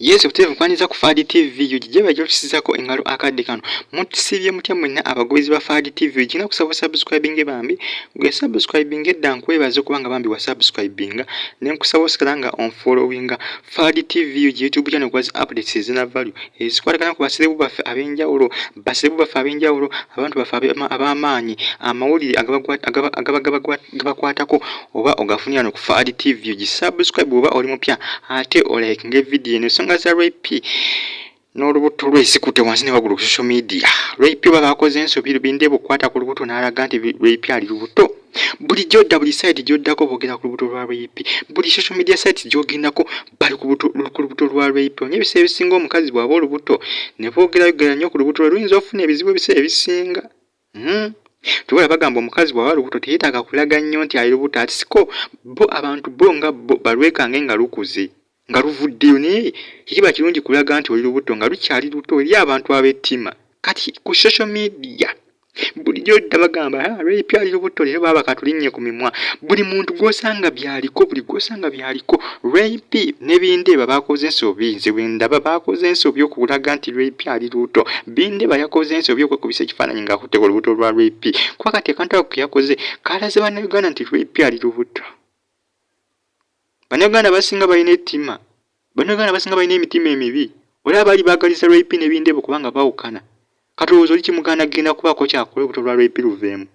Yes, obuteefu kwaniza ku Fadi TV ujije bajotusizako engalo akadde kano. Mutusibye mutya mwenna abagoberezi ba Fadi TV ujina kusaba subscribing Bambi. Gwe subscribing edda nkwebaza kubanga Bambi wa subscribing ne nkusaba osikalanga on following Fadi TV ujije YouTube channel kwa updates zina value. Esikwatagana ku basirebu baffe abenjawulo, basirebu baffe abenjawulo, abantu baffe ab'amaanyi, amawulire agabakwatako oba ogafunira no ku Fadi TV ujije subscribe oba oli mupya ate olike nge video ne songa za rape n'olubuto lwesikute wansi ne wagulu ku social media. Rape babakoze ensobi Bindeeba okukwata ku lubuto n'alaga nti rape ali lubuto. Buli jodda buli site joddako boogera ku lubuto lwa rape. Buli social media site jogendako bali ku lubuto lwa rape. Onyebisa ebisinga omukazi bw'aba olubuto ne boogera nnyo ku lubuto luyinza ofuna ebizibu ebisinga. Tuwala bagamba omukazi bw'aba lubuto teyeetaaga kulaga nnyo nti ali lubuto ati siko bo abantu bo nga bo balwekange nga lukuze. Nga luvuddeyo naye kiba kirungi kulaga nti oli lubuto nga lukyali luto eri abantu ab'ettima. Kati ku social media bulijjo dda bagamba rape ali lubuto leero baba katulinnye ku mimwa. Buli muntu gw'osanga byaliko rape ne Bindeeba bakoze ensobi nze bwe ndaba bakoze ensobi okulaga nti rape ali lubuto. Bindeeba yakoze ensobi okwekubisa ekifaananyi ng'akutte ku lubuto lwa rape. Kuba kati akantu ako ke yakoze kaalaze bannayuganda nti rape ali lubuto. Bannayuganda basinga balina ettima. Bannayuganda basinga balina emitima emibi. Olaba bali baagaliza rape ne Bindeeba kubanga bawukana. Katolooza oli kimuganda genda kubaako kyakola olubuto lwa rape luveemu.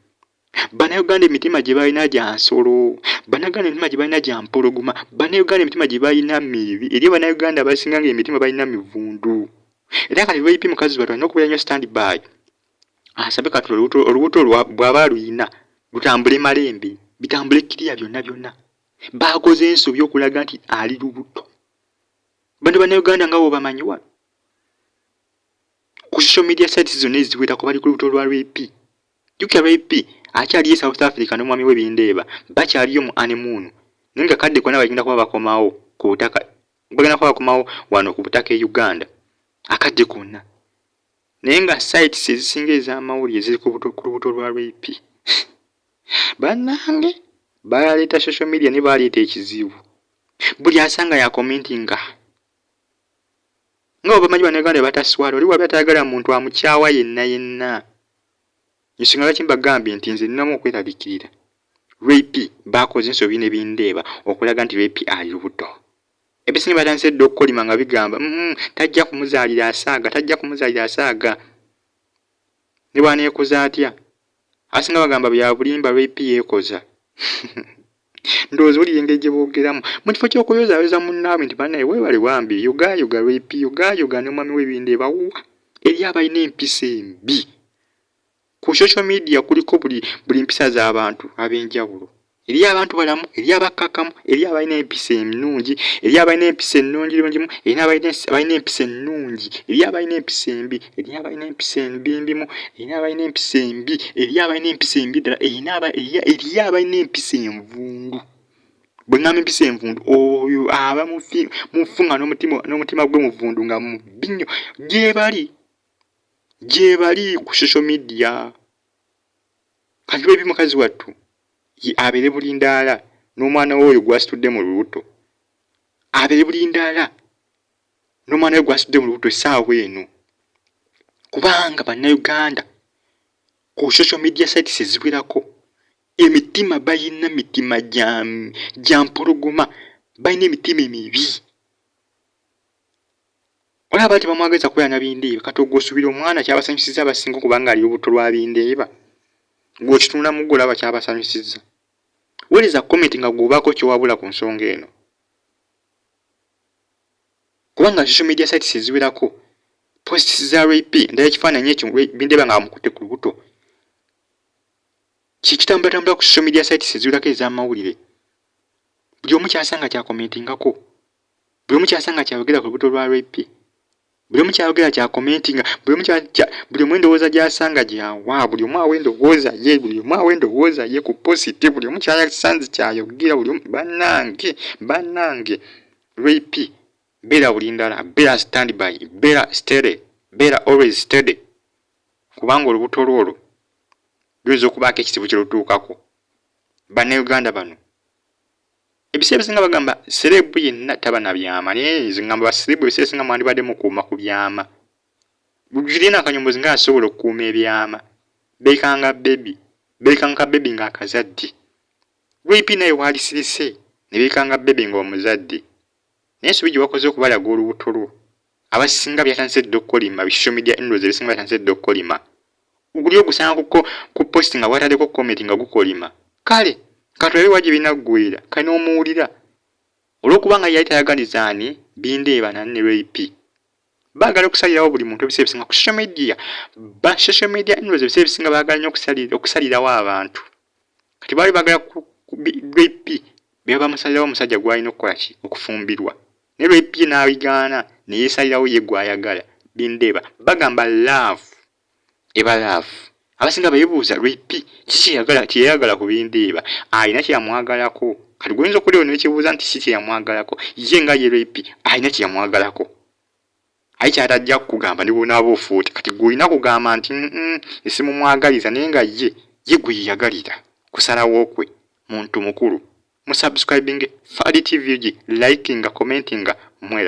Bannayuganda emitima gye balina gya nsolo. Bannayuganda emitima gye balina gya mpologoma. Bannayuganda emitima gye balina mibi. Eri bannayuganda basinga ng'emitima balina mivundu. Era kati rape mukazi batwalina okubeera nnyo stand by. Asabe kati olubuto bw'aba luyina lutambule malembe. Bitambule kiriya byonna. Bakoze ensobi okulaga nti ali lubuto. Bantu bannayuganda nga bo bamanyiwa. Ku social media sites zonna eziwerako bali ku lubuto lwa rape. Jukira rape akyali South Africa n'omwami we Bindeeba bakyaliyo mu honeymoon. Naye nga kadde konna bagenda kuba bakomawo ku butaka. Bagenda kuba bakomawo wano ku butaka e Uganda. Akadde konna. Naye nga sites ezisinga ez'amawulire ziri ku lubuto lwa rape. Bannange baleeta social media ne baleeta ekizibu. Buli asanga ya commentinga. Nga bamanyi bannayuganda bataswala oli wabi atayagala muntu amukyawa yenna. Nsinga lwaki mbagambye nti nze nninamu okweraliikirira. Rape bakoze ensobi ne Bindeeba okulaga nti rape ali lubuto. Ebisinga batandise dda okukolima nga bigamba tajja kumuzaalira asaaga. Ne bwaneekoza atya? Asinga bagamba bya bulimba rape yeekoza. Ndowooza oli engeri gye boogeramu. Mu kifo ky'okuyozaayoza munnaabwe nti bannaye weebale Bambi yogaayoga rape yogaayoga n'omwami we Bindeeba wuwa eri abalina empisa embi. Ku social media kuliko buli mpisa z'abantu ab'enjawulo. Eri abantu balamu, eri abakkakkamu, eri abalina empisa ennungi, eri abalina empisa ennungirungimu, eri abalina empisa ennungi, eri abalina empisa embi, eri abalina empisa embimbimu, eri abalina empisa embi, eri abalina empisa embi ddala, eri abalina empisa envundu. Bwe ngamba empisa envundu oyo aba mufunga n'omutima gwe muvundu nga mubbi nnyo. Gye bali ku social media. Kati rape mukazi wattu abeere bulindaala n'omwana we oyo gw'asitudde mu lubuto. Abeere bulindaala n'omwana we gw'asitudde mu lubuto essaawa eno. Kubanga bannayuganda ku social media sites eziwerako emitima balina mitima gya mpologoma. Balina emitima emibi. Olaba bati bamwagaliza kubeera na Bindeeba kati ogw'osuubira omwana kyabasanyusiza abasinga kubanga ali lubuto lwa Bindeeba. Gw'okitunula mu olaba kyabasanyusiza. Weereza comment nga gw'obaako kyewabula ku nsonga eno. Kubanga social media sites eziwerako posts za rape ndala ekifaananyi ekyo Bindeeba nga amukutte ku lubuto. Kitambula ku social media sites eziwerako ez'amawulire. Buli omu kyasanga kya commentingako. Buli omu kyasanga kyayogera ku lubuto lwa rape. Buli omu kyayogera kya commentinga. Buli omu endowooza gy'asanga gyawa. Buli omu awa endowooza ye ku post. Buli omu kyasanze kyayogera. Buli omu bannange rape beera bulindaala, beera stand by, beera steady, beera always steady. Kubanga olubuto lwolwo luyinza okubaako ekizibu kye lutuukako. Bannayuganda bano ebiseera ebisinga bagamba serebu yenna taba na byama naye nze ngamba baserebu ebiseera ebisinga mwandibadde mukuuma ku byama Juliana Kanyombozi nga asobola okukuuma ebyama beekanga bebi ng'akazadde Wepi naye waalisirise ne beekanga bebi ng'omuzadde naye ensobi gye wakoze okubalaga olubuto lwo abasinga byatandise dde okukolima social media indoors ebisinga byatandise dde okukolima oguli ogusanga ku post nga bwataddeko comment nga gukolima kale katulabe waje binaggwera kano omuwulira olw'okuba nga yali tayaganiza ani Bindeeba nanne Wepi baagala okusalirawo buli muntu ebiseera ebisinga ku social media indoors ebiseera ebisinga baagala nnyo okusalirawo abantu kati baali baagala Wepi beba bamusalirawo omusajja gw'alina okukola ki okufumbirwa ne Wepi n'abigaana ne yeesalirawo ye gw'ayagala Bindeeba bagamba love eba love abasinga beebuuza Wepi kiki kyeyagala ku Bindeeba alina kyeyamwagalako kati guyinza okulirawo n'ekibuuza nti kiki kyeyamwagalako ye nga ye Wepi alina kyeyamwagalako ayi kyatajja kugamba ne bw'onaaba ofuute kati gw'olina kugamba nti esimumwagaliza naye nga ye gwe yeyagalira kusalawo kwe muntu mukulu musubscribing Fadi TV likinga commentinga mwera